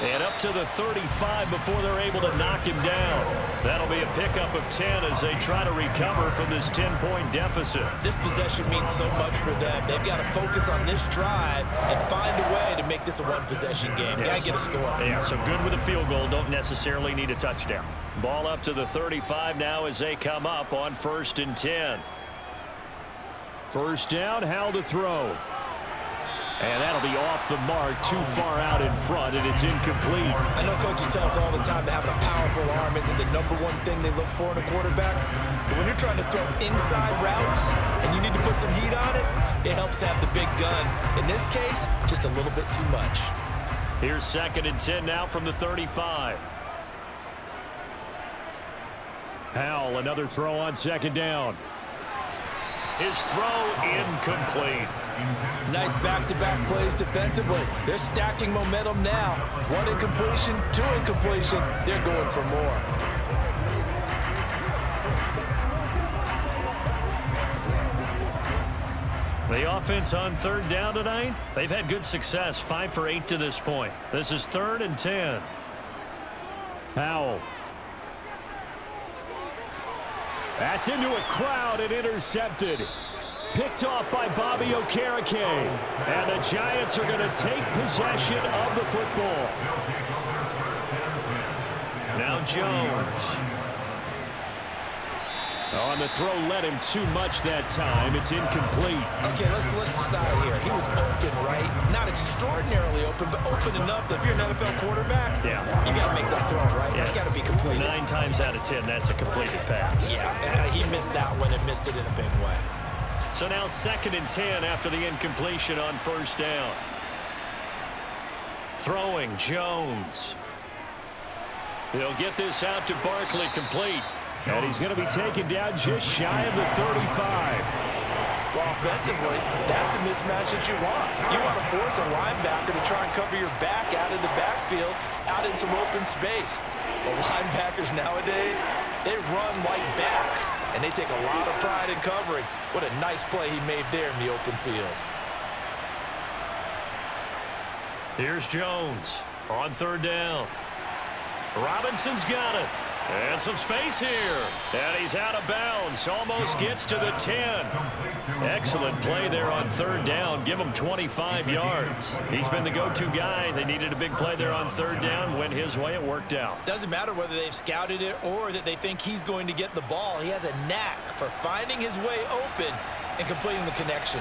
And up to the 35 before they're able to knock him down. That'll be a pickup of 10 as they try to recover from this 10-point deficit. This possession means so much for them. They've got to focus on this drive and find a way to make this a one-possession game. Got to get a score. Yeah, so good with a field goal. Don't necessarily need a touchdown. Ball up to the 35 now as they come up on 1st and 10. First down, Howell to throw. And that'll be off the mark, too far out in front, and it's incomplete. I know coaches tell us all the time that having a powerful arm isn't the #1 thing they look for in a quarterback. But when you're trying to throw inside routes and you need to put some heat on it, it helps have the big gun. In this case, just a little bit too much. Here's 2nd and 10 now from the 35. Howell, another throw on 2nd down. His throw incomplete. Nice back-to-back plays defensively. They're stacking momentum now. 1 incompletion, 2 incompletion. They're going for more. The offense on 3rd down tonight, they've had good success, 5 for 8 to this point. This is 3rd and 10. Howell. That's into a crowd and intercepted. Picked off by Bobby Okereke. And the Giants are going to take possession of the football. Now Jones. On the throw, led him too much that time. It's incomplete. Okay, let's decide here. He was open, right? Not extraordinarily open, but open enough that if you're an NFL quarterback, yeah, you got to make that throw, right? Yeah. That's got to be completed. 9 times out of 10, that's a completed pass. Yeah, he missed that one and missed it in a big way. So now 2nd and 10 after the incompletion on 1st down. Throwing, Jones. He'll get this out to Barkley, complete. And he's going to be taken down just shy of the 35. Well, offensively, that's the mismatch that you want. You want to force a linebacker to try and cover your back out of the backfield, out in some open space. The linebackers nowadays, they run like backs, and they take a lot of pride in covering. What a nice play he made there in the open field. Here's Jones on 3rd down. Robinson's got it. And some space here. And he's out of bounds. Almost gets to the 10. Excellent play there on 3rd down. Give him 25 yards. He's been the go-to guy. They needed a big play there on 3rd down. Went his way. It worked out. Doesn't matter whether they've scouted it or that they think he's going to get the ball. He has a knack for finding his way open and completing the connection.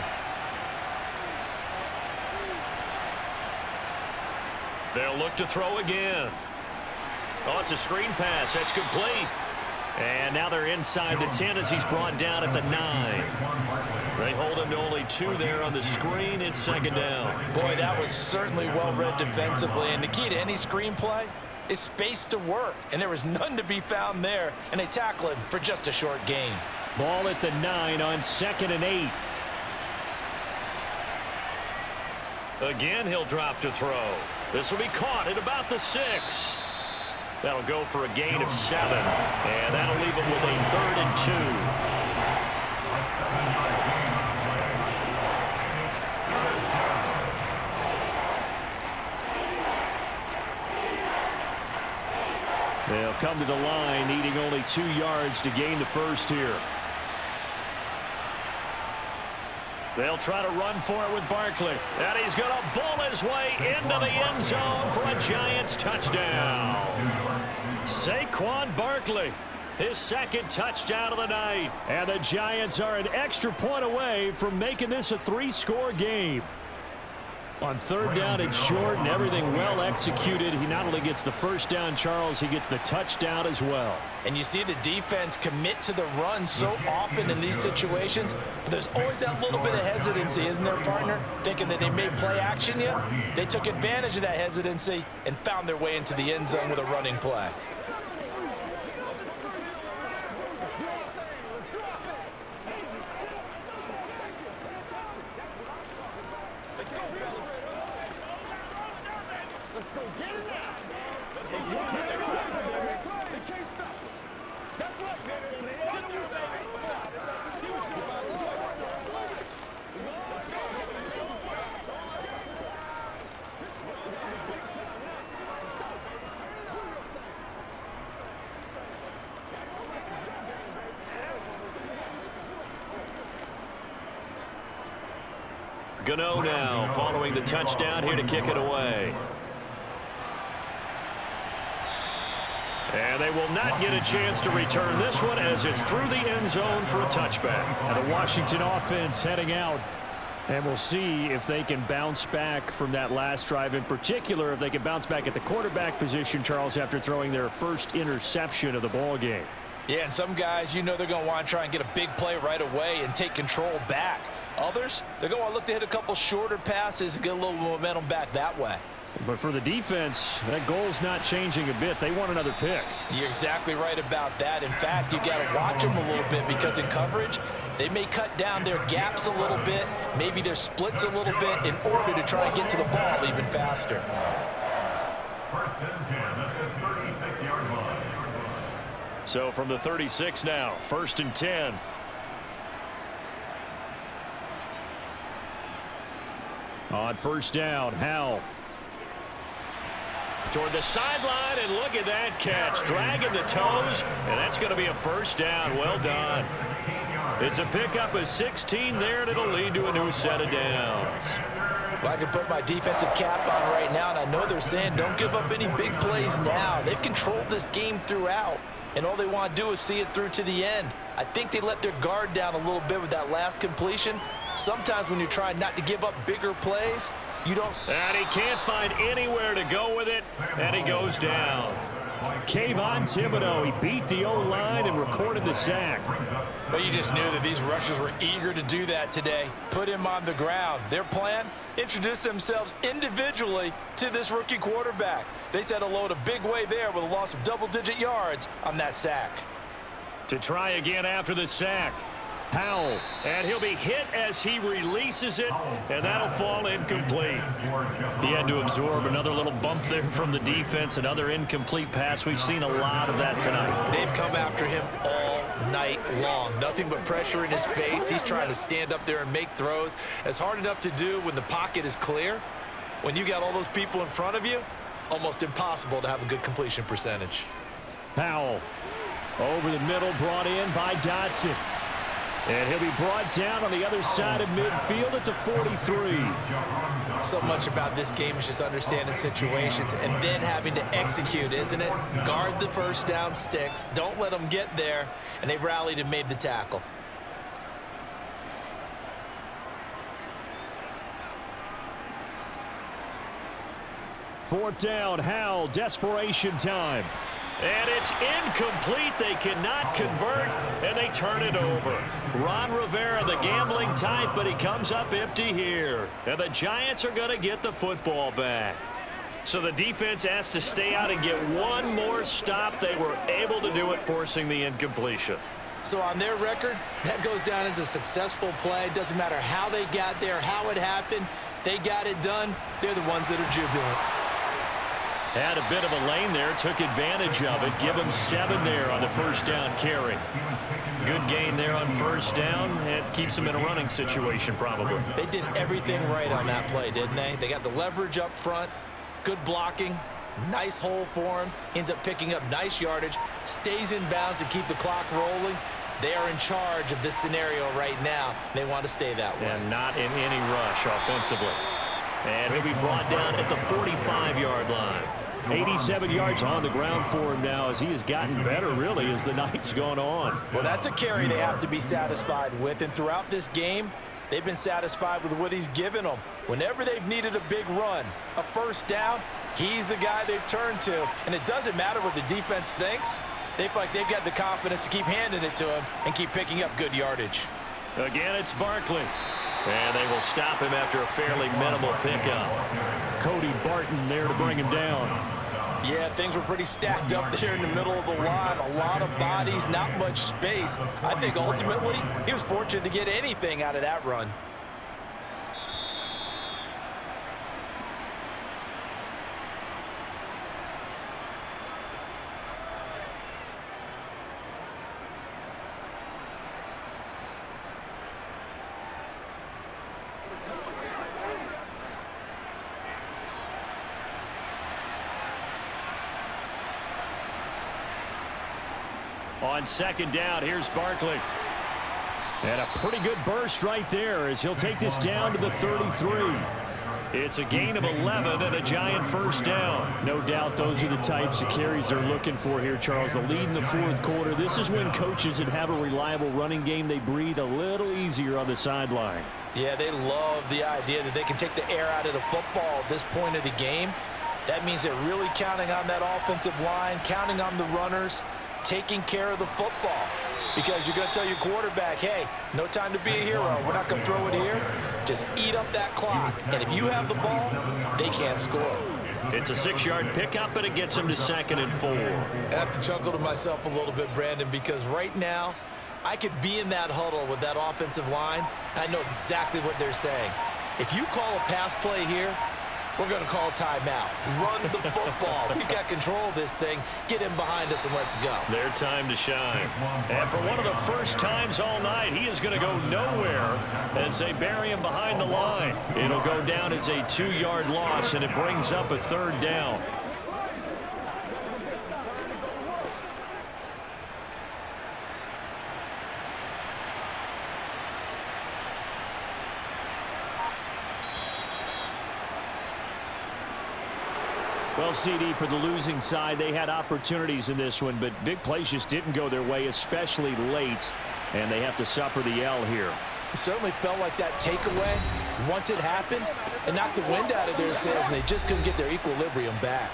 They'll look to throw again. Oh, it's a screen pass. That's complete. And now they're inside the 10 as he's brought down at the 9. They hold him to only 2 there on the screen. It's 2nd down. Boy, that was certainly well-read defensively. And the key to any screen play is space to work. And there was none to be found there. And they tackle him for just a short gain. Ball at the 9 on 2nd and 8. Again, he'll drop to throw. This will be caught at about the 6. That'll go for a gain of 7, and that'll leave it with a 3rd and 2. A 7-yard gain on the play. It's 3rd down. They'll come to the line, needing only 2 yards to gain the first here. They'll try to run for it with Barkley. And he's going to bull his way into the end zone for a Giants touchdown. Saquon Barkley, his 2nd touchdown of the night. And the Giants are an extra point away from making this a 3-score game. On 3rd down and short and everything well executed, he not only gets the first down, Charles, he gets the touchdown as well. And you see the defense commit to the run so often in these situations. But there's always that little bit of hesitancy, isn't there, partner? Thinking that they may play action you. They took advantage of that hesitancy and found their way into the end zone with a running play. Let's go get it now. Let's go get it. They can't stop us. That's right, baby. Let's get it, Gano now following the touchdown here to kick it away. And they will not get a chance to return this one as it's through the end zone for a touchback. And the Washington offense heading out. And we'll see if they can bounce back from that last drive. In particular, if they can bounce back at the quarterback position, Charles, after throwing their first interception of the ball game. Yeah, and some guys, you know they're going to want to try and get a big play right away and take control back. Others, they're going to look to hit a couple shorter passes and get a little momentum back that way. But for the defense, that goal's not changing a bit. They want another pick. You're exactly right about that. In fact, you got to watch them a little bit because in coverage, they may cut down their gaps a little bit, maybe their splits a little bit in order to try and get to the ball even faster. 1st and 10 at the 36-yard line. So from the 36 now, 1st and 10. On 1st down, Howell. Toward the sideline, and look at that catch. Dragging the toes, and that's going to be a 1st down. Well done. It's a pickup of 16 there, and it'll lead to a new set of downs. Well, I can put my defensive cap on right now, and I know they're saying don't give up any big plays now. They've controlled this game throughout, and all they want to do is see it through to the end. I think they let their guard down a little bit with that last completion. Sometimes when you're trying not to give up bigger plays, you don't. And he can't find anywhere to go with it, and he goes down. Kayvon Thibodeau, he beat the O-line and recorded the sack. Well, you just knew that these rushers were eager to do that today. Put him on the ground. Their plan, introduce themselves individually to this rookie quarterback. They said hello in a big way there with a loss of double-digit yards on that sack. To try again after the sack. Howell, and he'll be hit as he releases it, and that'll fall incomplete. He had to absorb another little bump there from the defense, another incomplete pass. We've seen a lot of that tonight. They've come after him all night long. Nothing but pressure in his face. He's trying to stand up there and make throws. It's hard enough to do when the pocket is clear. When you got all those people in front of you, almost impossible to have a good completion percentage. Powell over the middle, brought in by Dotson. And he'll be brought down on the other side of midfield at the 43. So much about this game is just understanding situations and then having to execute, isn't it? Guard the first down sticks. Don't let them get there. And they rallied and made the tackle. Fourth down, Howell, desperation time. And it's incomplete. They cannot convert, and they turn it over. Ron Rivera, the gambling type, but he comes up empty here. And the Giants are going to get the football back. So the defense has to stay out and get one more stop. They were able to do it, forcing the incompletion. So on their record, that goes down as a successful play. Doesn't matter how they got there, how it happened. They got it done. They're the ones that are jubilant. Had a bit of a lane there, took advantage of it. Give him 7 there on the first down carry. Good gain there on first down. It keeps him in a running situation probably. They did everything right on that play, didn't they? They got the leverage up front, good blocking, nice hole for him, ends up picking up nice yardage, stays in bounds to keep the clock rolling. They are in charge of this scenario right now. They want to stay that way. And not in any rush offensively. And he'll be brought down at the 45-yard line. 87 yards on the ground for him now as he has gotten better, really, as the night's gone on. Well, that's a carry they have to be satisfied with. And throughout this game, they've been satisfied with what he's given them. Whenever they've needed a big run, a first down, he's the guy they've turned to. And it doesn't matter what the defense thinks. They feel like they've got the confidence to keep handing it to him and keep picking up good yardage. Again, it's Barkley. And they will stop him after a fairly minimal pickup. Cody Barton there to bring him down. Yeah, things were pretty stacked up there in the middle of the line. A lot of bodies, not much space. I think ultimately he was fortunate to get anything out of that run. On second down, here's Barkley. And a pretty good burst right there as he'll take this down to the 33. It's a gain of 11 and a giant first down. No doubt those are the types of carries they're looking for here, Charles. The lead in the fourth quarter. This is when coaches that have a reliable running game, they breathe a little easier on the sideline. Yeah, they love the idea that they can take the air out of the football at this point of the game. That means they're really counting on that offensive line, counting on the runners, taking care of the football, because you're going to tell your quarterback, hey, no time to be a hero. We're not going to throw it here. Just eat up that clock. And if you have the ball, they can't score. It's a 6-yard pickup, and it gets them to 2nd and 4. I have to chuckle to myself a little bit, Brandon, because right now I could be in that huddle with that offensive line. I know exactly what they're saying. If you call a pass play here, we're going to call timeout. Run the football. We've got control of this thing. Get him behind us and let's go. Their time to shine. And for one of the first times all night, he is going to go nowhere as they bury him behind the line. It'll go down as a 2-yard loss, and it brings up a 3rd down. Well, CD, for the losing side, they had opportunities in this one, but big plays just didn't go their way, especially late, and they have to suffer the L here. It certainly felt like that takeaway, once it happened, it knocked the wind out of their sails, and they just couldn't get their equilibrium back.